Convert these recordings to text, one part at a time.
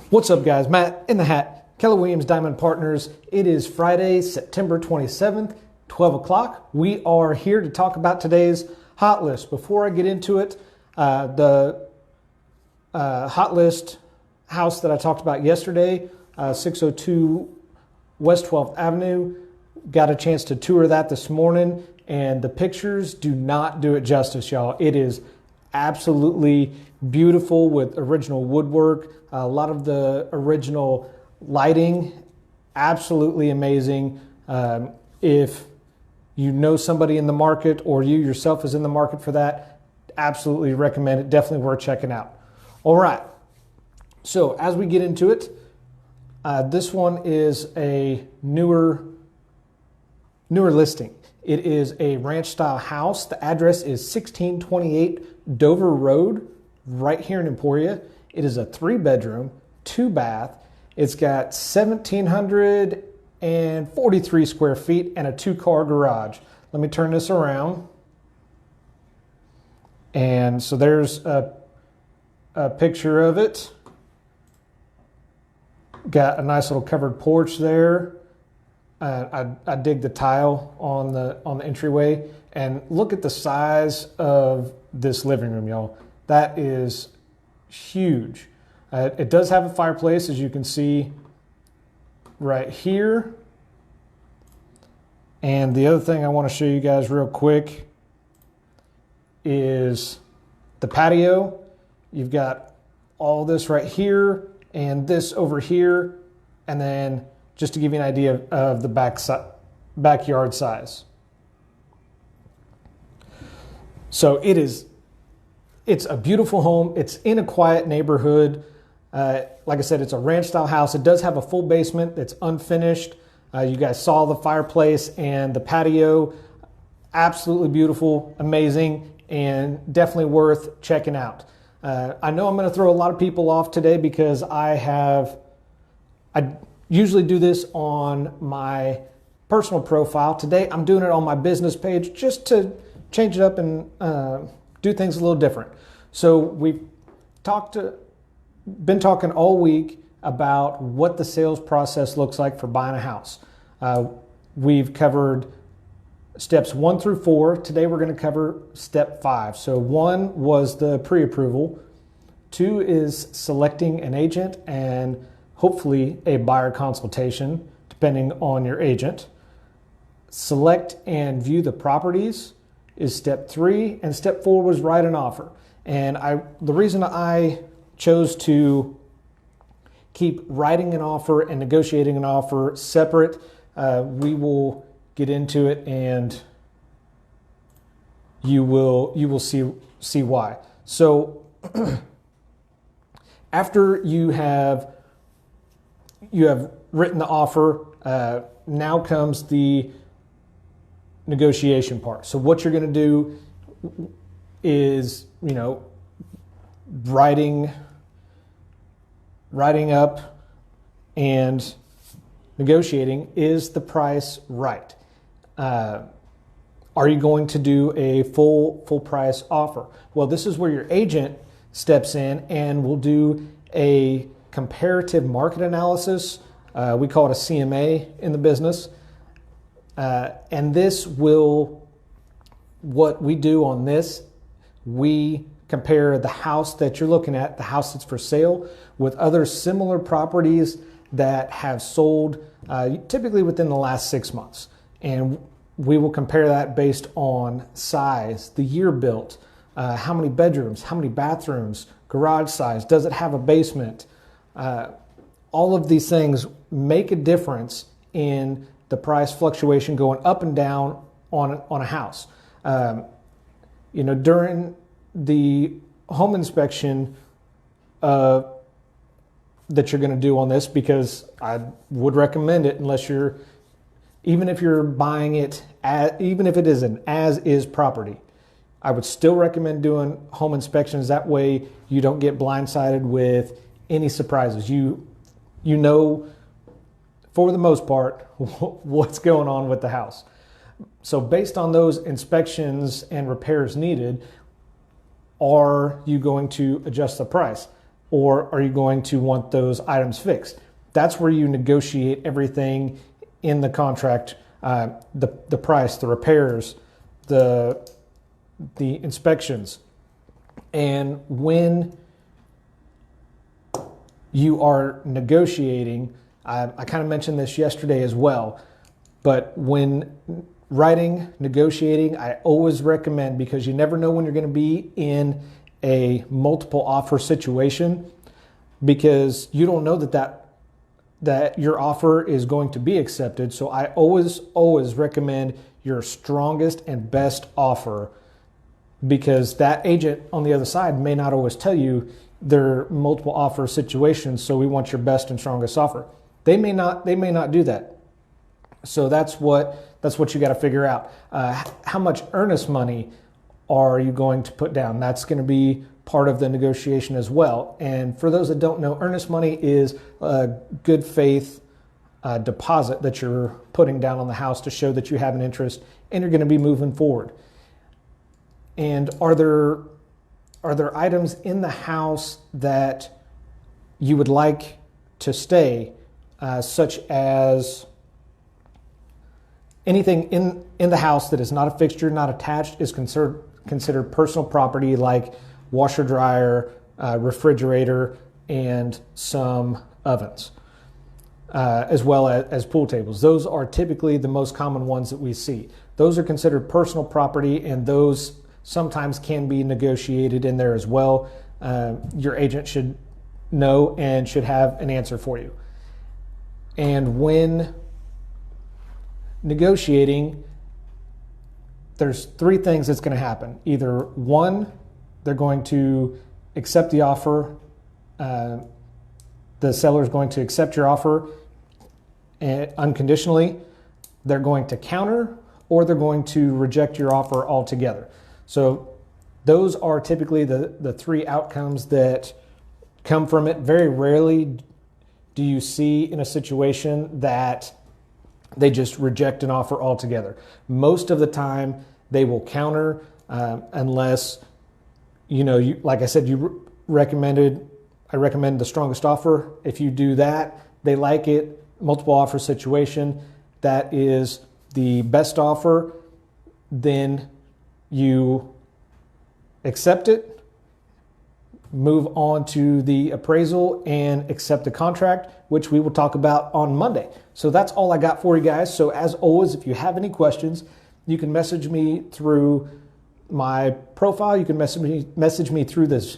What's up, guys? Matt in the Hat, Keller Williams Diamond Partners. It is Friday, September 27th, 12 o'clock. We are here to talk about today's hot list. Before I get into it, the hot list house that I talked about yesterday, 602 West 12th Avenue, got a chance to tour that this morning, and the pictures do not do it justice, y'all. It is absolutely beautiful with original woodwork, a lot of the original lighting, absolutely amazing. If you know somebody in the market or you yourself is in the market for that, absolutely recommend it. Definitely worth checking out. All right, so as we get into it, this one is a newer listing. It is a ranch style house. The address is 1628 Dover Road, right here in Emporia. It is a 3-bedroom, 2-bath. It's got 1,743 square feet and a 2-car garage. Let me turn this around. And so there's a picture of it. Got a nice little covered porch there. I dig the tile on the entryway, and look at the size of this living room, y'all. That is huge. It does have a fireplace, as you can see right here. And the other thing I want to show you guys real quick is the patio. You've got all this right here and this over here, and then just to give you an idea of the backyard size. So it's a beautiful home. It's in a quiet neighborhood. Like I said, it's a ranch style house. It does have a full basement that's unfinished. You guys saw the fireplace and the patio. Absolutely beautiful, amazing, and definitely worth checking out. I know I'm going to throw a lot of people off today because I usually do this on my personal profile. Today I'm doing it on my business page just to change it up and do things a little different. So we've been talking all week about what the sales process looks like for buying a house. We've covered steps 1 through 4. Today we're going to cover step 5. So 1 was the pre-approval. 2 is selecting an agent and hopefully a buyer consultation, depending on your agent. Select and view the properties is step 3, and step 4 was write an offer. And the reason I chose to keep writing an offer and negotiating an offer separate, we will get into it, and you will see why. So after you have written the offer, now comes the negotiation part. So what you're going to do is, writing up and negotiating, is the price right? Are you going to do a full price offer? Well, this is where your agent steps in and will do a comparative market analysis. We call it a CMA in the business. And what we do on this, we compare the house that you're looking at, the house that's for sale, with other similar properties that have sold typically within the last 6 months. And we will compare that based on size, the year built, how many bedrooms, how many bathrooms, garage size, does it have a basement? All of these things make a difference in the price fluctuation going up and down on a house. During the home inspection that you're going to do on this, because I would recommend it even if you're buying it, even if it is an as-is property, I would still recommend doing home inspections. That way you don't get blindsided with any surprises. You know, for the most part, what's going on with the house. So based on those inspections and repairs needed, are you going to adjust the price? or are you going to want those items fixed? That's where you negotiate everything in the contract, the price, the repairs, the inspections. And when you are negotiating, I kind of mentioned this yesterday as well, but when negotiating, I always recommend, because you never know when you're going to be in a multiple offer situation, because you don't know that your offer is going to be accepted. So I always recommend your strongest and best offer, because that agent on the other side may not always tell you their multiple offer situations. So we want your best and strongest offer. They may not do that. So that's what you got to figure out. How much earnest money are you going to put down? That's going to be part of the negotiation as well. And for those that don't know, earnest money is a good faith deposit that you're putting down on the house to show that you have an interest and you're going to be moving forward. And are there items in the house that you would like to stay, such as anything in the house that is not a fixture, not attached, is considered personal property, like washer, dryer, refrigerator, and some ovens, as well as pool tables. Those are typically the most common ones that we see. Those are considered personal property, and those sometimes can be negotiated in there as well. Your agent should know and should have an answer for you. And when negotiating, there's three things that's going to happen. Either one, they're going to accept the offer. The seller is going to accept your offer unconditionally. They're going to counter, or they're going to reject your offer altogether. So those are typically the three outcomes that come from it. Very rarely do you see in a situation that they just reject an offer altogether. Most of the time, they will counter unless, like I said, I recommend the strongest offer. If you do that, they like it, multiple offer situation, that is the best offer, then you accept it, move on to the appraisal, and accept the contract, which we will talk about on Monday. So that's all I got for you guys. So as always, if you have any questions, you can message me through my profile. You can message me through this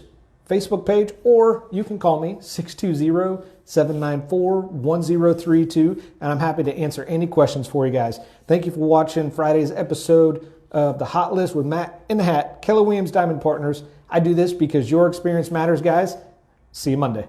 Facebook page, or you can call me 620-794-1032, and I'm happy to answer any questions for you guys. Thank you for watching Friday's episode of the Hot List with Matt in the Hat, Keller Williams Diamond Partners. I do this because your experience matters, guys. See you Monday.